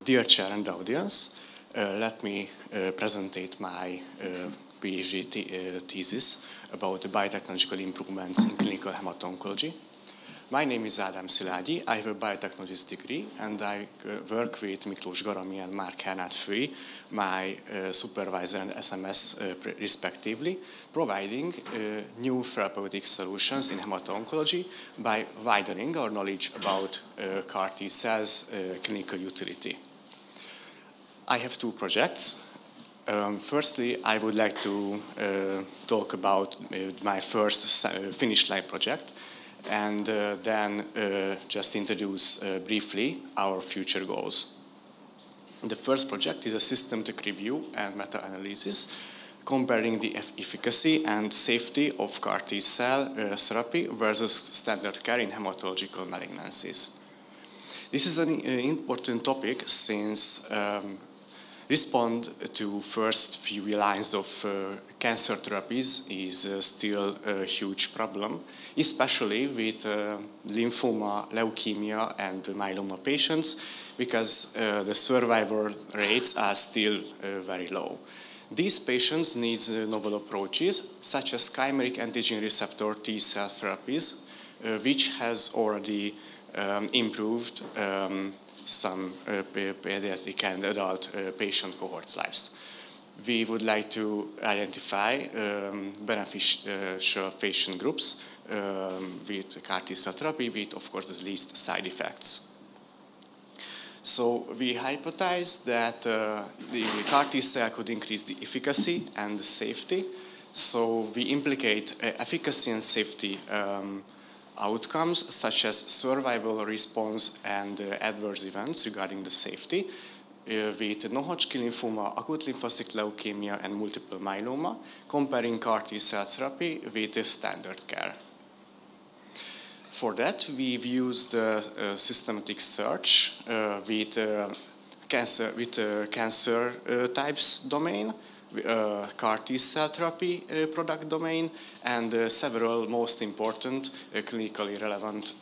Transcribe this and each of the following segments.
Dear Chair and audience, let me present my PhD thesis about the biotechnological improvements in clinical hemato-oncology. My name is Ádám Szilágyi. I have a biotechnologist degree, and I work with Miklós Garami and Mark Fői, my supervisor and SMS respectively, providing new therapeutic solutions in hemato-oncology by widening our knowledge about CAR T cells' clinical utility. I have two projects. Firstly, I would like to talk about my first finish line project, and then just introduce briefly our future goals. The first project is a systematic review and meta-analysis comparing the efficacy and safety of CAR T cell therapy versus standard care in hematological malignancies. This is an important topic since respond to first few lines of cancer therapies is still a huge problem, especially with lymphoma, leukemia, and myeloma patients, because the survival rates are still very low. These patients need novel approaches, such as chimeric antigen receptor T cell therapies, which has already improved some pediatric and adult patient cohorts' lives. We would like to identify beneficial patient groups with CAR T cell therapy with, of course, the least side effects. So we hypothesize that the CAR T cell could increase the efficacy and the safety. So we implicate efficacy and safety outcomes such as survival, response, and adverse events regarding the safety with non-Hodgkin lymphoma, acute lymphocytic leukemia, and multiple myeloma, comparing CAR T cell therapy with standard care. For that, we've used systematic search with cancer types domain, CAR T cell therapy product domain, and several most important clinically relevant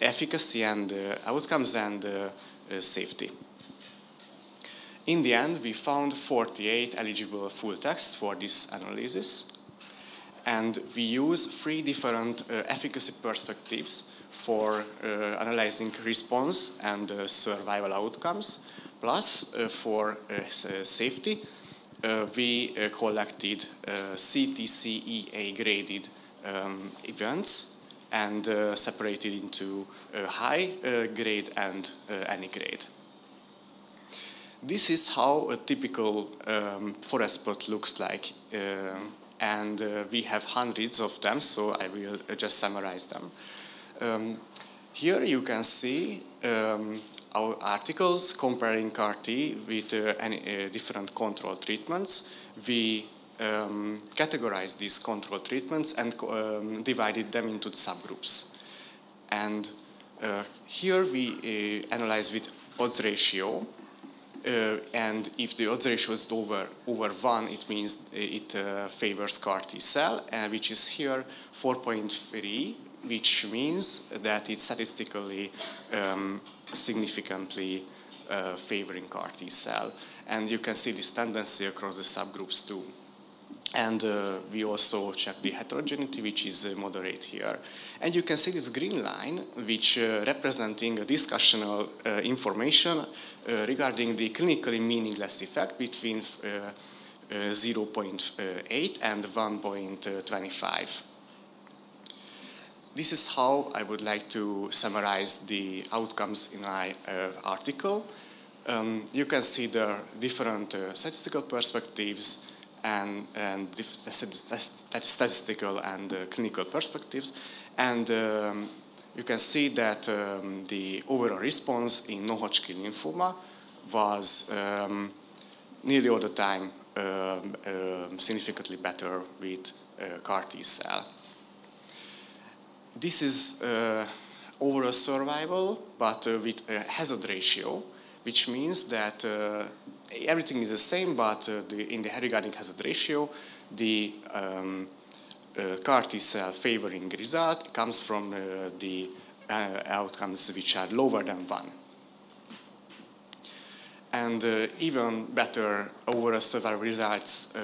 efficacy and outcomes and safety. In the end, we found 48 eligible full text for this analysis, and we use 3 different efficacy perspectives for analyzing response and survival outcomes, plus for safety. We collected CTCEA graded events and separated into high grade and any grade. This is how a typical forest plot looks like, and we have hundreds of them, so I will just summarize them. Here you can see our articles comparing CAR T with different control treatments. We categorized these control treatments and divided them into subgroups. And here we analyze with odds ratio. And if the odds ratio is over 1, it means it favors CAR T cell, which is here 4.3, which means that it's statistically significantly favoring CAR T cell. And you can see this tendency across the subgroups too. And we also check the heterogeneity, which is moderate here. And you can see this green line, which representing a discussional information regarding the clinically meaningless effect between 0.8 and 1.25. This is how I would like to summarize the outcomes in my article. You can see the different statistical perspectives and statistical and clinical perspectives. And you can see that the overall response in non-Hodgkin lymphoma was nearly all the time significantly better with CAR T cell. This is overall survival, but with a hazard ratio, which means that everything is the same, but in the regarding hazard ratio, the CAR T cell favoring result comes from the outcomes which are lower than 1. And even better overall survival results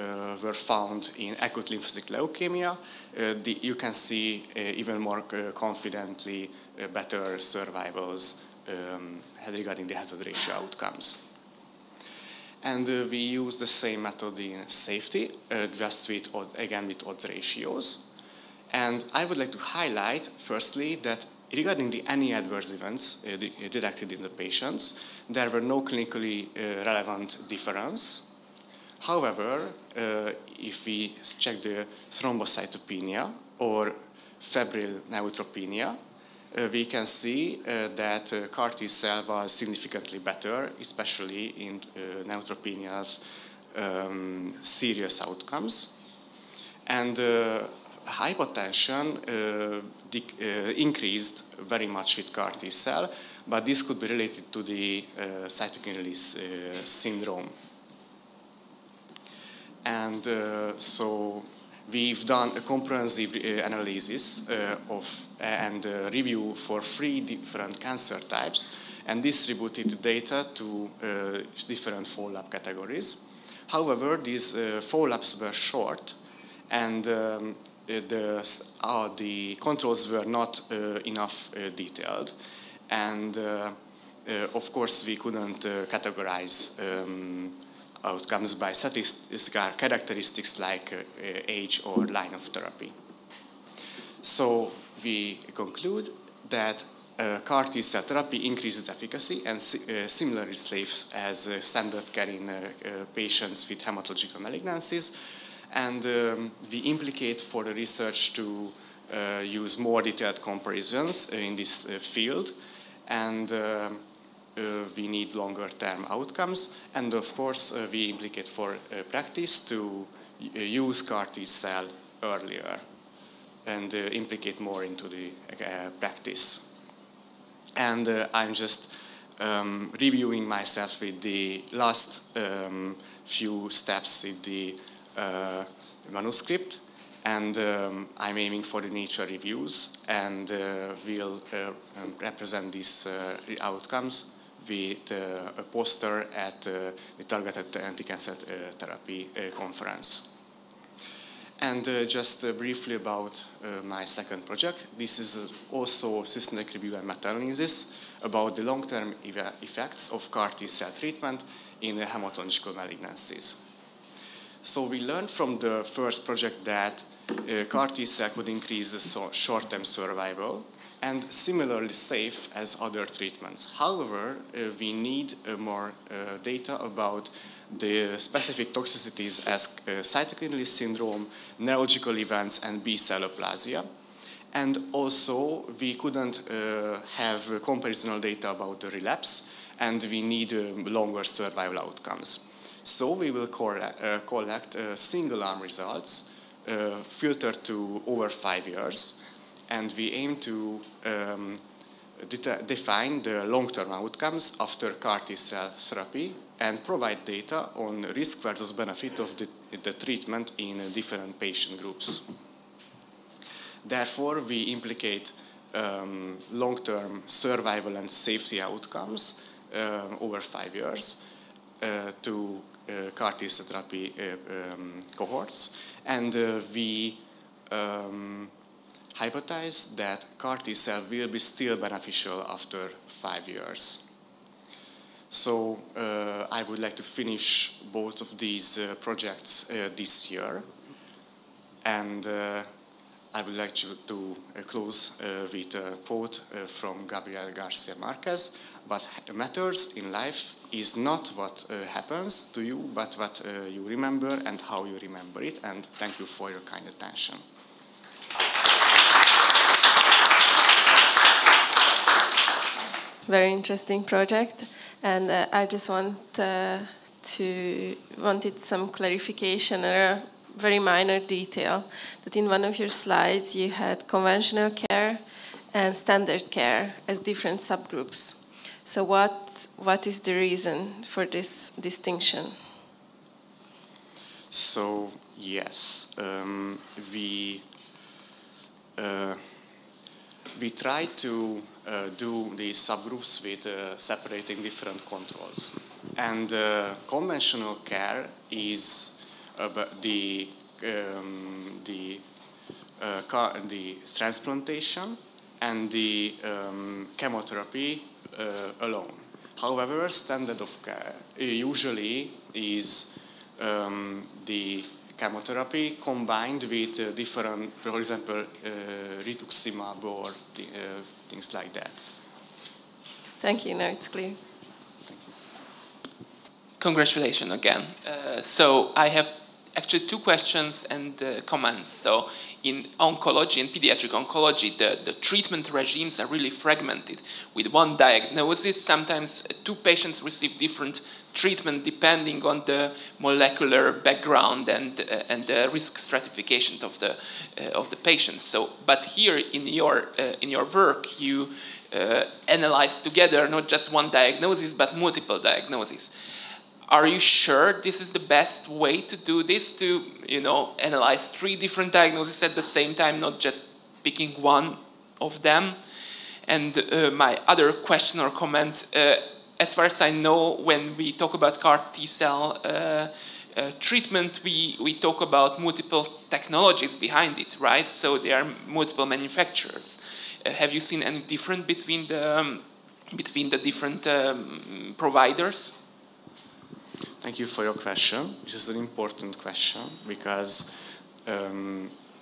were found in acute lymphocytic leukemia. You can see even more confidently better survivals regarding the hazard ratio outcomes. And we use the same method in safety, just with, again, with odds ratios. And I would like to highlight, firstly, that regarding any adverse events detected in the patients, there were no clinically relevant difference. However, if we check the thrombocytopenia or febrile neutropenia, we can see that CAR T cell was significantly better, especially in neutropenia's serious outcomes. And hypotension increased very much with CAR T cell, but this could be related to the cytokine release syndrome. And so we've done a comprehensive analysis and review for 3 different cancer types and distributed the data to different follow-up categories. However, these follow-ups were short, and the controls were not enough detailed. And of course, we couldn't categorize outcomes by statistical characteristics like age or line of therapy. So we conclude that CAR T cell therapy increases efficacy and similarly safe as standard care in patients with hematological malignancies. And we implicate for the research to use more detailed comparisons in this field. And we need longer-term outcomes. And of course, we implicate for practice to use CAR T cell earlier and implicate more into the practice. And I'm just reviewing myself with the last few steps in the manuscript. And I'm aiming for the Nature reviews, and we'll represent these outcomes with a poster at the Targeted Anti-Cancer Therapy conference. And just briefly about my second project. This is also systematic review and meta-analysis about the long-term effects of CAR T cell treatment in hematological malignancies. So we learned from the first project that CAR T cell could increase the short-term survival and similarly safe as other treatments. However, we need more data about the specific toxicities as cytokine release syndrome, neurological events, and B-cell aplasia. And also, we couldn't have comparisonal data about the relapse, and we need longer survival outcomes. So we will collect single-arm results filtered to over 5 years, and we aim to define the long-term outcomes after CAR T cell therapy and provide data on risk versus benefit of the treatment in different patient groups. Therefore, we implicate long-term survival and safety outcomes over 5 years to CAR T cell therapy cohorts, and we hypothesize that CAR T cell will be still beneficial after 5 years. So I would like to finish both of these projects this year, and I would like to close with a quote from Gabriel Garcia Marquez. What matters in life is not what happens to you, but what you remember and how you remember it. And thank you for your kind attention. Very interesting project, and I just wanted some clarification or a very minor detail that in one of your slides you had conventional care and standard care as different subgroups. So what is the reason for this distinction? So yes, we try to do these subgroups with separating different controls. And conventional care is the transplantation and the chemotherapy alone. However, standard of care usually is the chemotherapy combined with different, for example, rituximab or things like that. Thank you. Now it's clear. Congratulations again. So I have actually two questions and comments. So in oncology, in pediatric oncology, the treatment regimes are really fragmented. With one diagnosis, sometimes two patients receive different treatment depending on the molecular background and the risk stratification of the patients. So, but here in your work, you analyze together not just one diagnosis but multiple diagnoses. Are you sure this is the best way to do this, to analyze three different diagnoses at the same time, not just picking one of them? And my other question or comment, as far as I know, when we talk about CAR T-cell treatment, we talk about multiple technologies behind it, right? So there are multiple manufacturers. Have you seen any difference between the different providers? Thank you for your question. This is an important question because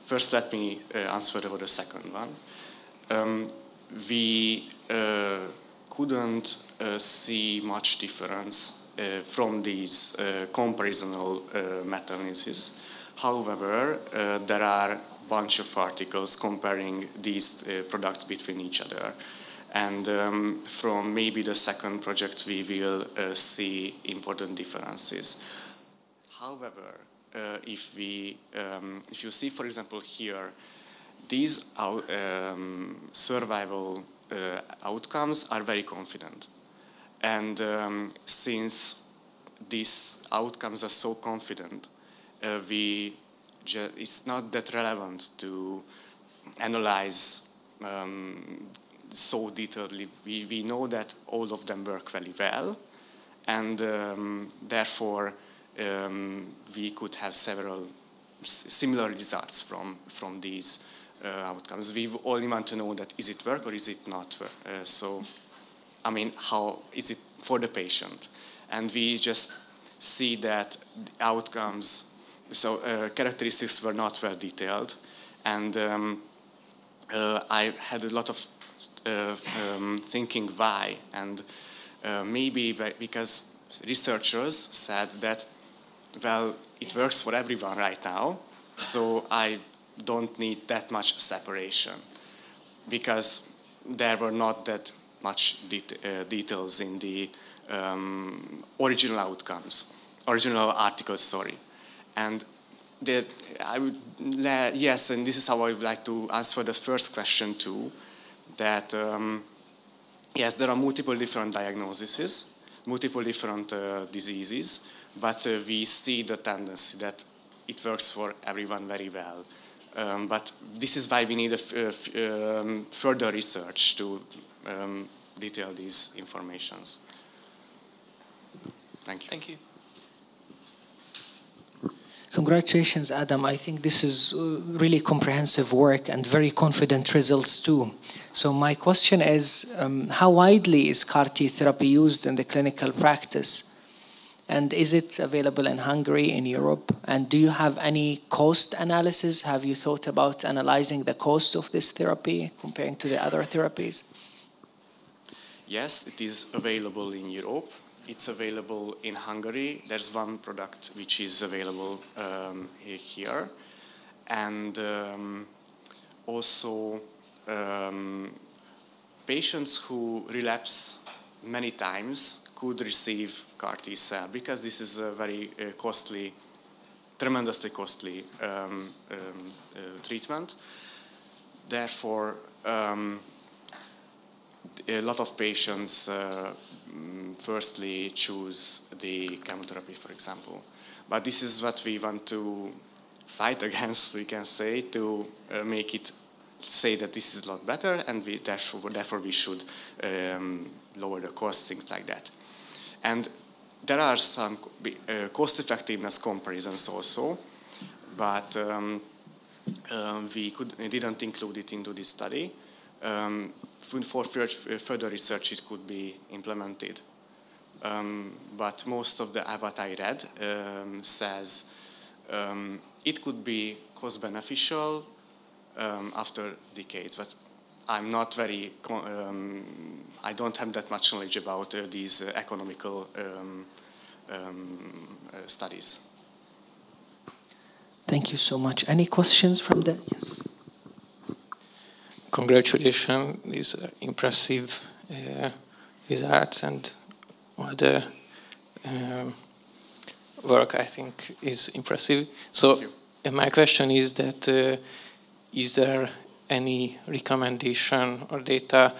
first let me answer for the second one. We couldn't see much difference from these comparisonal meta-analyses. However, there are a bunch of articles comparing these products between each other. And from maybe the second project, we will see important differences. However, if you see, for example, here, these survival outcomes are very confident. And since these outcomes are so confident, it's not that relevant to analyze so detailedly. We know that all of them work very well, and therefore we could have several similar results from these outcomes. We only want to know that is it work or is it not work. So, I mean, how is it for the patient? And we just see that outcomes, so characteristics were not well detailed, and I had a lot of thinking why, and maybe because researchers said that, well, it works for everyone right now, so I don't need that much separation, because there were not that much details in the original articles, sorry. And yes, and this is how I would like to answer the first question too, that yes, there are multiple different diagnoses, multiple different diseases, but we see the tendency that it works for everyone very well. But this is why we need further research to detail these informations. Thank you. Thank you. Congratulations, Ádám. I think this is really comprehensive work and very confident results too. So my question is, how widely is CAR T therapy used in the clinical practice? And is it available in Hungary, in Europe? And do you have any cost analysis? Have you thought about analyzing the cost of this therapy comparing to the other therapies? Yes, it is available in Europe. It's available in Hungary. There's one product which is available here. And also patients who relapse many times could receive CAR T-cell, because this is a very costly, tremendously costly treatment. Therefore, a lot of patients firstly choose the chemotherapy, for example. But this is what we want to fight against, we can say, to make it say that this is a lot better, and therefore we should lower the cost, things like that. And there are some cost-effectiveness comparisons also, but we didn't include it into this study. For further research, it could be implemented. But most of what I read says it could be cost-beneficial after decades, but I'm not very, I don't have that much knowledge about these economical studies. Thank you so much. Any questions from the, yes? Congratulations, these impressive results, and all the work, I think, is impressive. So my question is that is there any recommendation or data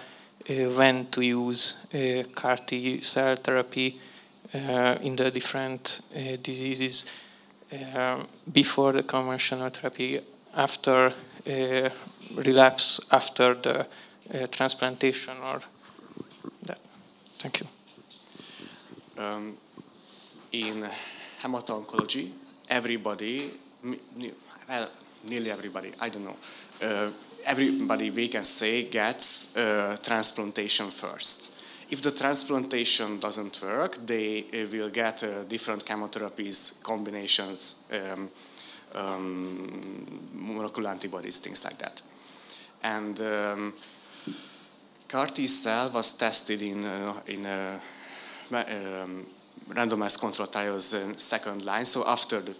when to use CAR T cell therapy in the different diseases before the conventional therapy, after relapse, after the transplantation, or that? Thank you. In hemato-oncology, everybody, well, nearly everybody, I don't know, everybody we can say gets transplantation first. If the transplantation doesn't work, they will get different chemotherapies, combinations, molecular antibodies, things like that. And CAR T cell was tested in randomized controlled trials second line, so after the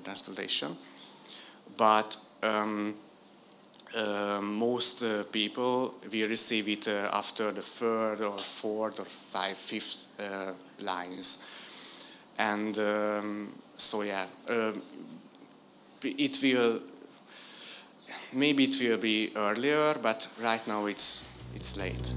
transplantation. But most people will receive it after the third or fourth or fifth lines. And so yeah, it will, maybe it will be earlier, but right now it's late.